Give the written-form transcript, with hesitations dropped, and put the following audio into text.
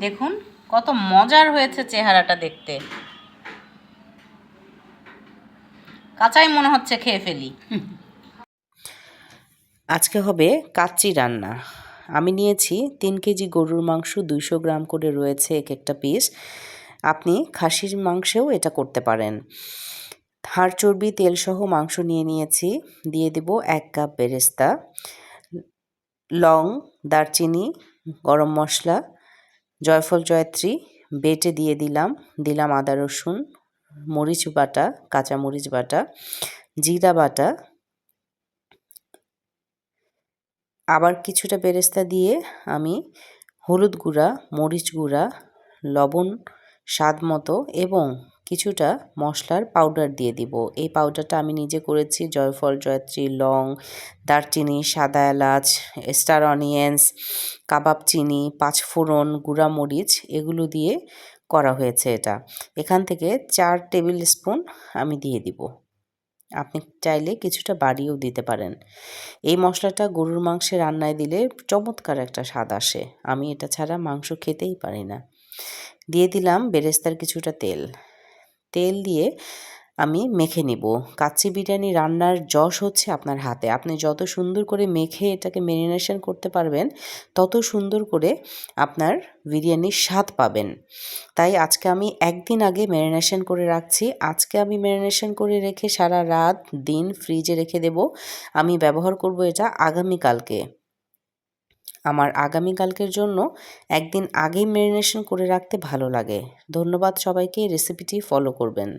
দেখুন কত মজার হয়েছে চেহারাটা দেখতে, কাঁচাই মনে হচ্ছে খেয়ে ফেলি। আজকে হবে কাচ্চি রান্না। আমি নিয়েছি 3 কেজি গরুর মাংস, 200 গ্রাম করে রয়েছে এক একটা পিস। আপনি খাসির মাংসেও এটা করতে পারেন। হাড় চর্বি তেলসহ মাংস নিয়ে নিয়েছি। দিয়ে দেব 1 কাপ বেরেস্তা, লং, দারচিনি, গরম মশলা, জয়ফল জয়ত্রী বেটে দিয়ে দিলাম আদা রসুন, মরিচ বাটা, কাঁচা মরিচ বাটা, জিরা বাটা। আবার কিছুটা বেরেস্তা দিয়ে আমি হলুদ গুঁড়া, মরিচ গুঁড়া, লবণ স্বাদ মতো এবং কিছুটা মশলার পাউডার দিয়ে দিব। এই পাউডারটা আমি নিজে করেছি। জয়ফল জয়ত্রী, লং, দারচিনি, সাদা এলাচ, স্টার অনিয়ন্স, কাবাব চিনি, 5 ফোড়ন, গুঁড়া মরিচ এগুলো দিয়ে করা হয়েছে এটা। এখান থেকে 4 টেবিল স্পুন আমি দিয়ে দিব। আপনি চাইলে কিছুটা বাড়িয়েও দিতে পারেন। এই মশলাটা গরুর মাংসে রান্নায় দিলে চমৎকার একটা স্বাদ আসে। আমি এটা ছাড়া মাংস খেতেই পারি না। দিয়ে দিলাম বেরেস্তার কিছুটা তেল দিয়ে আমি মেখে নিব। কাচ্চি বিরিয়ানি রান্নার যশ হচ্ছে আপনার হাতে। আপনি যত সুন্দর করে মেখে এটাকে ম্যারিনেশন করতে পারবেন, তত সুন্দর করে আপনার বিরিয়ানির স্বাদ পাবেন। তাই আজকে আমি একদিন আগে ম্যারিনেশন করে রাখছি। আজকে আমি ম্যারিনেশন করে রেখে সারা রাত দিন ফ্রিজে রেখে দেব। আমি ব্যবহার করব এটা আগামীকালকে। আমার আগামীকালকের জন্য একদিন আগেই ম্যারিনেশন করে রাখতে ভালো লাগে। ধন্যবাদ সবাইকে, রেসিপিটি ফলো করবেন।